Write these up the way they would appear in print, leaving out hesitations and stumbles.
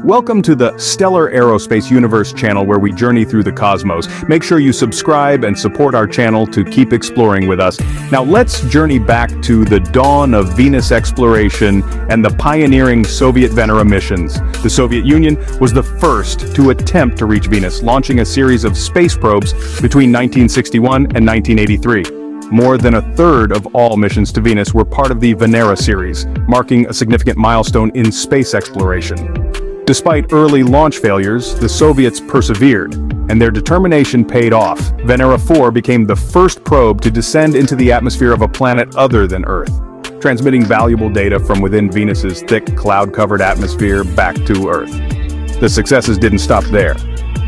Welcome to the Stellar Aerospace Universe channel where we journey through the cosmos. Make sure you subscribe and support our channel to keep exploring with us. Now let's journey back to the dawn of Venus exploration and the pioneering Soviet Venera missions. The Soviet Union was the first to attempt to reach Venus, launching a series of space probes between 1961 and 1983. More than a third of all missions to Venus were part of the Venera series, marking a significant milestone in space exploration. Despite early launch failures, the Soviets persevered, and their determination paid off. Venera-4 became the first probe to descend into the atmosphere of a planet other than Earth, transmitting valuable data from within Venus's thick, cloud-covered atmosphere back to Earth. The successes didn't stop there.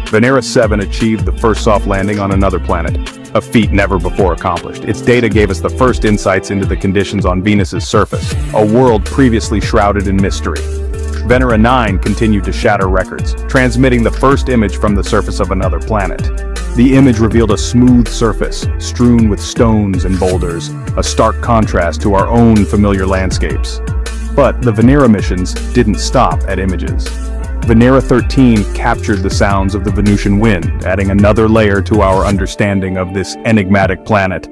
Venera-7 achieved the first soft landing on another planet, a feat never before accomplished. Its data gave us the first insights into the conditions on Venus's surface, a world previously shrouded in mystery. Venera-9 continued to shatter records, transmitting the first image from the surface of another planet. The image revealed a smooth surface, strewn with stones and boulders, a stark contrast to our own familiar landscapes. But the Venera missions didn't stop at images. Venera-13 captured the sounds of the Venusian wind, adding another layer to our understanding of this enigmatic planet.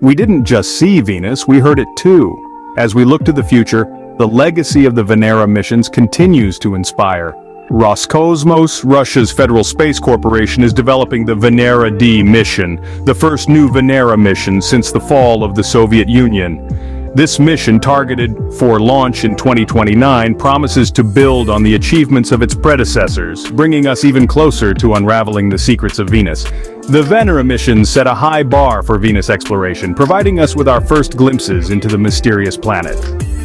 We didn't just see Venus, we heard it too. As we look to the future, the legacy of the Venera missions continues to inspire. Roscosmos, Russia's Federal Space Corporation, is developing the Venera-D mission, the first new Venera mission since the fall of the Soviet Union. This mission, targeted for launch in 2029, promises to build on the achievements of its predecessors, bringing us even closer to unraveling the secrets of Venus. The Venera mission set a high bar for Venus exploration, providing us with our first glimpses into the mysterious planet.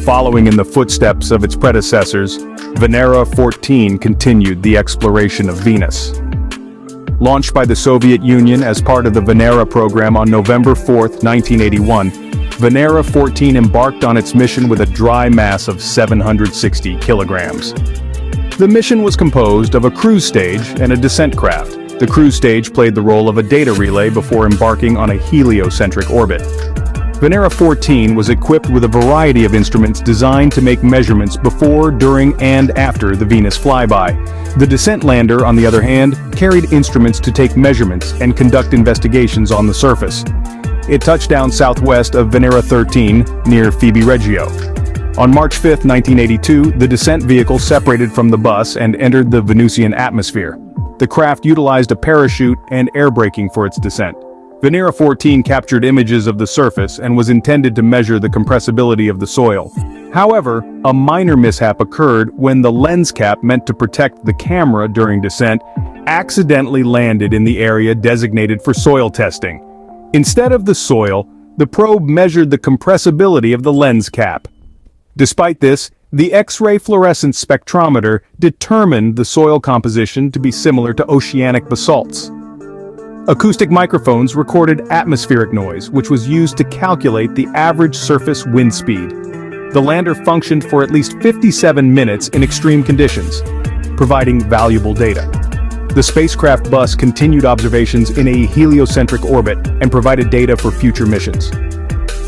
Following in the footsteps of its predecessors, Venera-14 continued the exploration of Venus. Launched by the Soviet Union as part of the Venera program on November 4, 1981, Venera-14 embarked on its mission with a dry mass of 760 kilograms. The mission was composed of a cruise stage and a descent craft. The cruise stage played the role of a data relay before embarking on a heliocentric orbit. Venera-14 was equipped with a variety of instruments designed to make measurements before, during, and after the Venus flyby. The descent lander, on the other hand, carried instruments to take measurements and conduct investigations on the surface. It touched down southwest of Venera-13, near Alpha Regio. On March 5, 1982, the descent vehicle separated from the bus and entered the Venusian atmosphere. The craft utilized a parachute and air braking for its descent. Venera-14 captured images of the surface and was intended to measure the compressibility of the soil. However, a minor mishap occurred when the lens cap meant to protect the camera during descent accidentally landed in the area designated for soil testing. Instead of the soil, the probe measured the compressibility of the lens cap. Despite this, the X-ray fluorescence spectrometer determined the soil composition to be similar to oceanic basalts. Acoustic microphones recorded atmospheric noise, which was used to calculate the average surface wind speed. The lander functioned for at least 57 minutes in extreme conditions, providing valuable data. The spacecraft bus continued observations in a heliocentric orbit and provided data for future missions.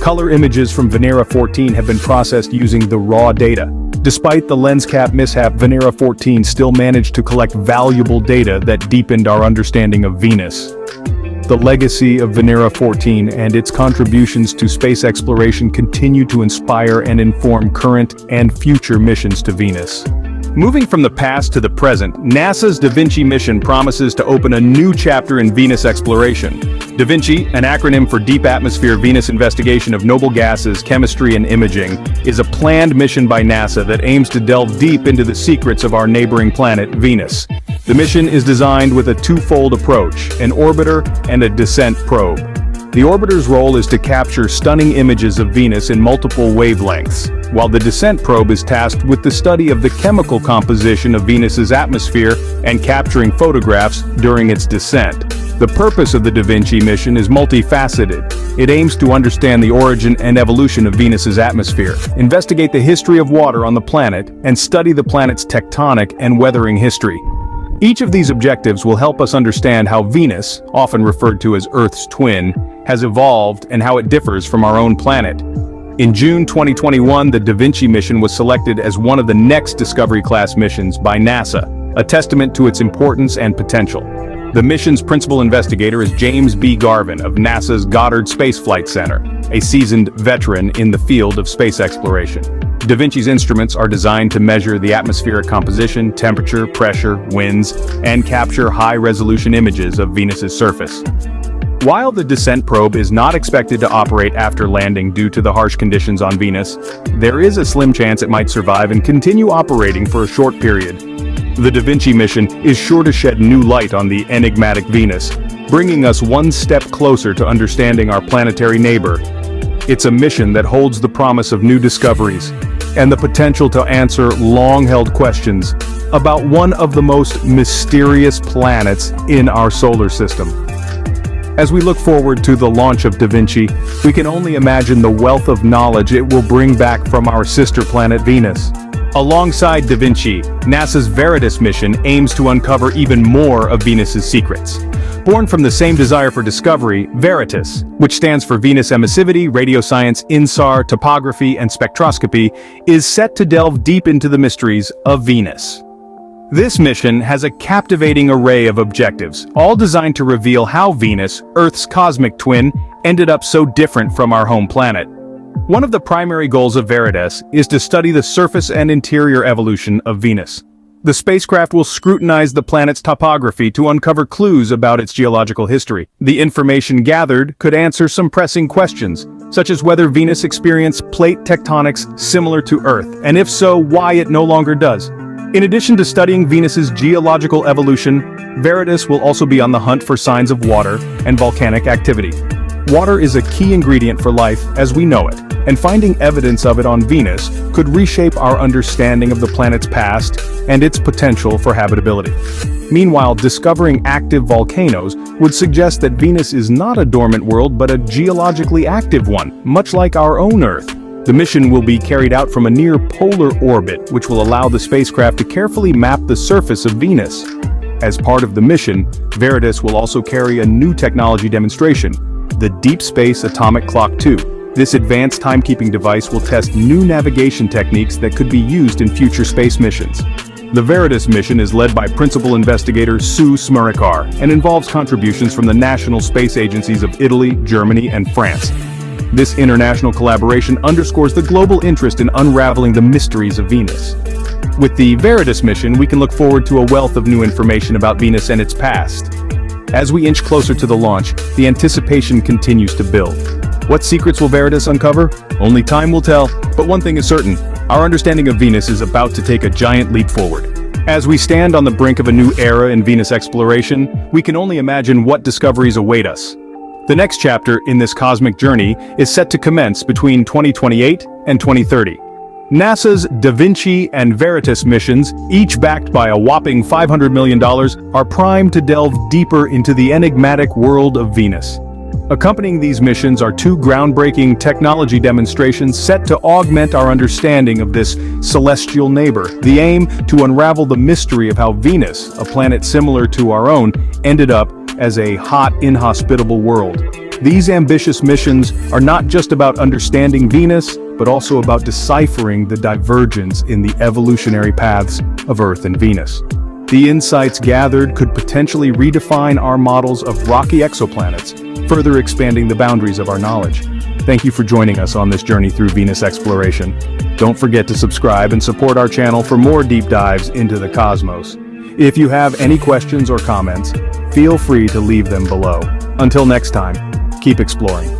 Color images from Venera-14 have been processed using the raw data. Despite the lens cap mishap, Venera-14 still managed to collect valuable data that deepened our understanding of Venus. The legacy of Venera-14 and its contributions to space exploration continue to inspire and inform current and future missions to Venus. Moving from the past to the present, NASA's DAVINCI mission promises to open a new chapter in Venus exploration. DAVINCI, an acronym for Deep Atmosphere Venus Investigation of Noble Gases, Chemistry and Imaging, is a planned mission by NASA that aims to delve deep into the secrets of our neighboring planet, Venus. The mission is designed with a twofold approach, an orbiter and a descent probe. The orbiter's role is to capture stunning images of Venus in multiple wavelengths, while the descent probe is tasked with the study of the chemical composition of Venus's atmosphere and capturing photographs during its descent. The purpose of the DAVINCI mission is multifaceted. It aims to understand the origin and evolution of Venus's atmosphere, investigate the history of water on the planet, and study the planet's tectonic and weathering history. Each of these objectives will help us understand how Venus, often referred to as Earth's twin, has evolved and how it differs from our own planet. In June 2021, the Da Vinci mission was selected as one of the next Discovery-class missions by NASA, a testament to its importance and potential. The mission's principal investigator is James B. Garvin of NASA's Goddard Space Flight Center, a seasoned veteran in the field of space exploration. Da Vinci's instruments are designed to measure the atmospheric composition, temperature, pressure, winds, and capture high-resolution images of Venus's surface. While the descent probe is not expected to operate after landing due to the harsh conditions on Venus, there is a slim chance it might survive and continue operating for a short period. The Da Vinci mission is sure to shed new light on the enigmatic Venus, bringing us one step closer to understanding our planetary neighbor. It's a mission that holds the promise of new discoveries and the potential to answer long-held questions about one of the most mysterious planets in our solar system. As we look forward to the launch of Da Vinci, we can only imagine the wealth of knowledge it will bring back from our sister planet Venus. Alongside Da Vinci, NASA's VERITAS mission aims to uncover even more of Venus's secrets. Born from the same desire for discovery, VERITAS, which stands for Venus Emissivity, Radioscience, INSAR, Topography, and Spectroscopy, is set to delve deep into the mysteries of Venus. This mission has a captivating array of objectives, all designed to reveal how Venus, Earth's cosmic twin, ended up so different from our home planet. One of the primary goals of VERITAS is to study the surface and interior evolution of Venus. The spacecraft will scrutinize the planet's topography to uncover clues about its geological history. The information gathered could answer some pressing questions, such as whether Venus experienced plate tectonics similar to Earth, and if so, why it no longer does. In addition to studying Venus's geological evolution, VERITAS will also be on the hunt for signs of water and volcanic activity. Water is a key ingredient for life as we know it, and finding evidence of it on Venus could reshape our understanding of the planet's past and its potential for habitability. Meanwhile, discovering active volcanoes would suggest that Venus is not a dormant world but a geologically active one, much like our own Earth. The mission will be carried out from a near polar orbit, which will allow the spacecraft to carefully map the surface of Venus. As part of the mission, VERITAS will also carry a new technology demonstration, the Deep Space Atomic Clock 2. This advanced timekeeping device will test new navigation techniques that could be used in future space missions. The VERITAS mission is led by Principal Investigator Sue Smrekar and involves contributions from the national space agencies of Italy, Germany, and France. This international collaboration underscores the global interest in unraveling the mysteries of Venus. With the VERITAS mission, we can look forward to a wealth of new information about Venus and its past. As we inch closer to the launch, the anticipation continues to build. What secrets will VERITAS uncover? Only time will tell, but one thing is certain, our understanding of Venus is about to take a giant leap forward. As we stand on the brink of a new era in Venus exploration, we can only imagine what discoveries await us. The next chapter in this cosmic journey is set to commence between 2028 and 2030. NASA's Da Vinci and VERITAS missions, each backed by a whopping $500 million, are primed to delve deeper into the enigmatic world of Venus. Accompanying these missions are two groundbreaking technology demonstrations set to augment our understanding of this celestial neighbor. The aim to unravel the mystery of how Venus, a planet similar to our own, ended up as a hot, inhospitable world. These ambitious missions are not just about understanding Venus, but also about deciphering the divergence in the evolutionary paths of Earth and Venus. The insights gathered could potentially redefine our models of rocky exoplanets, further expanding the boundaries of our knowledge. Thank you for joining us on this journey through Venus exploration. Don't forget to subscribe and support our channel for more deep dives into the cosmos. If you have any questions or comments, feel free to leave them below. Until next time, keep exploring.